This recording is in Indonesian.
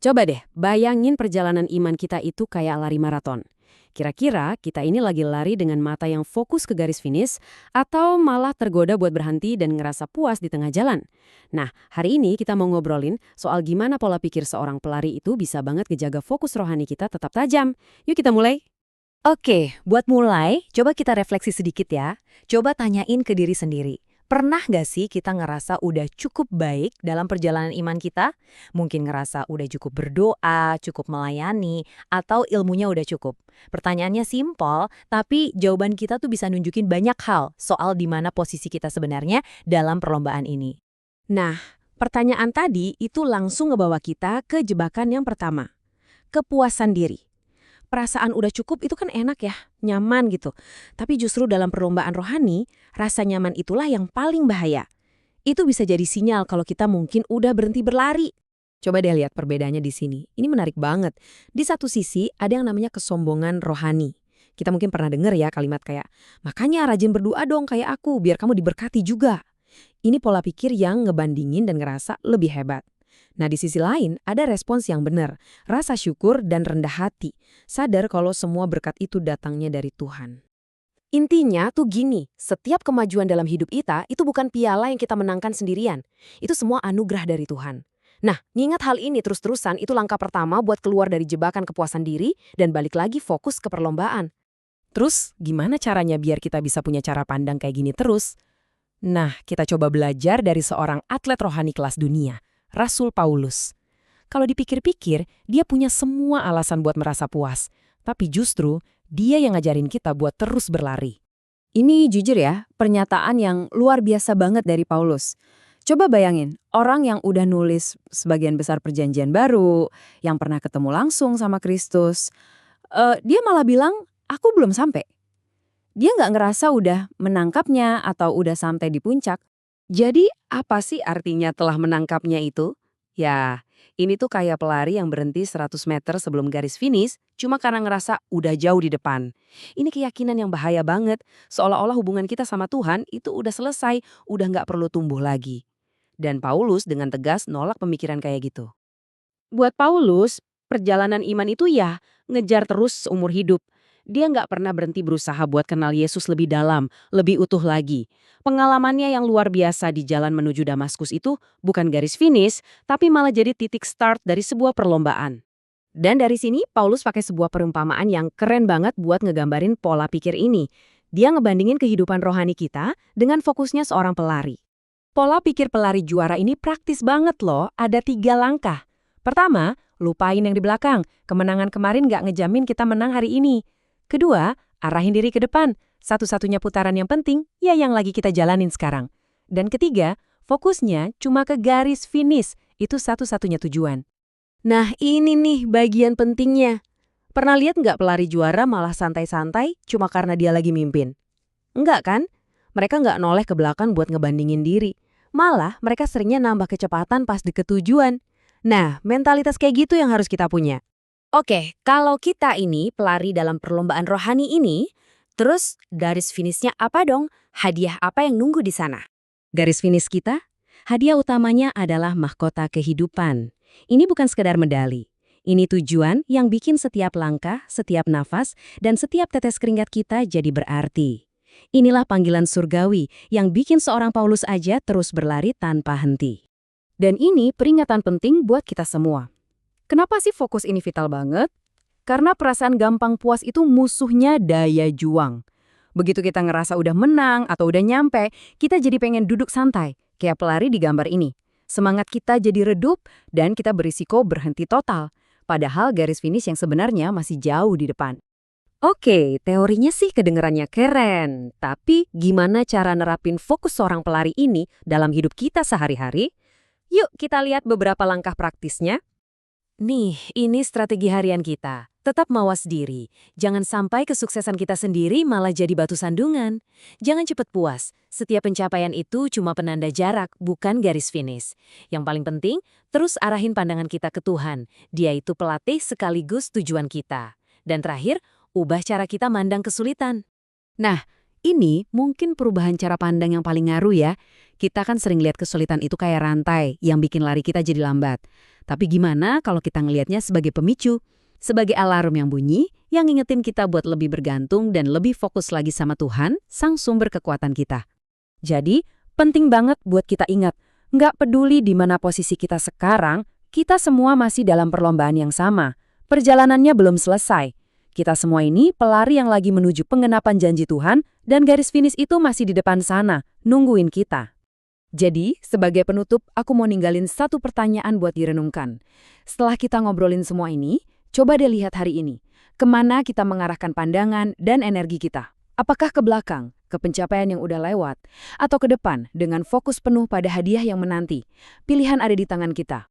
Coba deh, bayangin perjalanan iman kita itu kayak lari maraton. Kira-kira kita ini lagi lari dengan mata yang fokus ke garis finish atau malah tergoda buat berhenti dan ngerasa puas di tengah jalan? Nah, hari ini kita mau ngobrolin soal gimana pola pikir seorang pelari itu bisa banget ngejaga fokus rohani kita tetap tajam. Yuk kita mulai. Oke, buat mulai, coba kita refleksi sedikit ya. Coba tanyain ke diri sendiri. Pernah nggak sih kita ngerasa udah cukup baik dalam perjalanan iman kita? Mungkin ngerasa udah cukup berdoa, cukup melayani, atau ilmunya udah cukup. Pertanyaannya simpel, tapi jawaban kita tuh bisa nunjukin banyak hal soal di mana posisi kita sebenarnya dalam perlombaan ini. Nah, pertanyaan tadi itu langsung ngebawa kita ke jebakan yang pertama. Kepuasan diri. Perasaan udah cukup itu kan enak ya, nyaman gitu. Tapi justru dalam perlombaan rohani, rasa nyaman itulah yang paling bahaya. Itu bisa jadi sinyal kalau kita mungkin udah berhenti berlari. Coba deh lihat perbedaannya di sini. Ini menarik banget. Di satu sisi ada yang namanya kesombongan rohani. Kita mungkin pernah dengar ya kalimat kayak, makanya rajin berdoa dong kayak aku, biar kamu diberkati juga. Ini pola pikir yang ngebandingin dan ngerasa lebih hebat. Nah, di sisi lain, ada respons yang benar, rasa syukur dan rendah hati, sadar kalau semua berkat itu datangnya dari Tuhan. Intinya tuh gini, setiap kemajuan dalam hidup kita itu bukan piala yang kita menangkan sendirian. Itu semua anugerah dari Tuhan. Nah, ngingat hal ini terus-terusan itu langkah pertama buat keluar dari jebakan kepuasan diri dan balik lagi fokus ke perlombaan. Terus, gimana caranya biar kita bisa punya cara pandang kayak gini terus? Nah, kita coba belajar dari seorang atlet rohani kelas dunia, Rasul Paulus. Kalau dipikir-pikir, dia punya semua alasan buat merasa puas. Tapi justru, dia yang ngajarin kita buat terus berlari. Ini jujur ya, pernyataan yang luar biasa banget dari Paulus. Coba bayangin, orang yang udah nulis sebagian besar perjanjian baru, yang pernah ketemu langsung sama Kristus, dia malah bilang, aku belum sampai. Dia nggak ngerasa udah menangkapnya atau udah sampai di puncak. Jadi, apa sih artinya telah menangkapnya itu? Ya, ini tuh kayak pelari yang berhenti 100 meter sebelum garis finish, cuma karena ngerasa udah jauh di depan. Ini keyakinan yang bahaya banget, seolah-olah hubungan kita sama Tuhan itu udah selesai, udah nggak perlu tumbuh lagi. Dan Paulus dengan tegas nolak pemikiran kayak gitu. Buat Paulus, perjalanan iman itu ya ngejar terus seumur hidup. Dia nggak pernah berhenti berusaha buat kenal Yesus lebih dalam, lebih utuh lagi. Pengalamannya yang luar biasa di jalan menuju Damaskus itu bukan garis finish, tapi malah jadi titik start dari sebuah perlombaan. Dan dari sini, Paulus pakai sebuah perumpamaan yang keren banget buat ngegambarin pola pikir ini. Dia ngebandingin kehidupan rohani kita dengan fokusnya seorang pelari. Pola pikir pelari juara ini praktis banget loh, ada 3 langkah. Pertama, lupain yang di belakang. Kemenangan kemarin nggak ngejamin kita menang hari ini. Kedua, arahin diri ke depan. Satu-satunya putaran yang penting, ya yang lagi kita jalanin sekarang. Dan ketiga, fokusnya cuma ke garis finish. Itu satu-satunya tujuan. Nah, ini nih bagian pentingnya. Pernah lihat nggak pelari juara malah santai-santai cuma karena dia lagi mimpin? Enggak kan? Mereka nggak noleh ke belakang buat ngebandingin diri. Malah, mereka seringnya nambah kecepatan pas deket tujuan. Nah, mentalitas kayak gitu yang harus kita punya. Oke, kalau kita ini pelari dalam perlombaan rohani ini, terus garis finishnya apa dong? Hadiah apa yang nunggu di sana? Garis finish kita? Hadiah utamanya adalah mahkota kehidupan. Ini bukan sekedar medali. Ini tujuan yang bikin setiap langkah, setiap nafas, dan setiap tetes keringat kita jadi berarti. Inilah panggilan surgawi yang bikin seorang Paulus aja terus berlari tanpa henti. Dan ini peringatan penting buat kita semua. Kenapa sih fokus ini vital banget? Karena perasaan gampang puas itu musuhnya daya juang. Begitu kita ngerasa udah menang atau udah nyampe, kita jadi pengen duduk santai, kayak pelari di gambar ini. Semangat kita jadi redup dan kita berisiko berhenti total. Padahal garis finish yang sebenarnya masih jauh di depan. Oke, teorinya sih kedengerannya keren. Tapi gimana cara nerapin fokus seorang pelari ini dalam hidup kita sehari-hari? Yuk kita lihat beberapa langkah praktisnya. Nih, ini strategi harian kita. Tetap mawas diri. Jangan sampai kesuksesan kita sendiri malah jadi batu sandungan. Jangan cepat puas. Setiap pencapaian itu cuma penanda jarak, bukan garis finish. Yang paling penting, terus arahin pandangan kita ke Tuhan. Dia itu pelatih sekaligus tujuan kita. Dan terakhir, ubah cara kita mandang kesulitan. Nah, ini mungkin perubahan cara pandang yang paling ngaruh ya. Kita kan sering lihat kesulitan itu kayak rantai yang bikin lari kita jadi lambat. Tapi gimana kalau kita ngelihatnya sebagai pemicu? Sebagai alarm yang bunyi, yang ngingetin kita buat lebih bergantung dan lebih fokus lagi sama Tuhan, sang sumber kekuatan kita. Jadi, penting banget buat kita ingat, nggak peduli di mana posisi kita sekarang, kita semua masih dalam perlombaan yang sama. Perjalanannya belum selesai. Kita semua ini pelari yang lagi menuju penggenapan janji Tuhan, dan garis finish itu masih di depan sana, nungguin kita. Jadi, sebagai penutup, aku mau ninggalin satu pertanyaan buat direnungkan. Setelah kita ngobrolin semua ini, coba deh lihat hari ini. Kemana kita mengarahkan pandangan dan energi kita? Apakah ke belakang, ke pencapaian yang udah lewat, atau ke depan dengan fokus penuh pada hadiah yang menanti? Pilihan ada di tangan kita.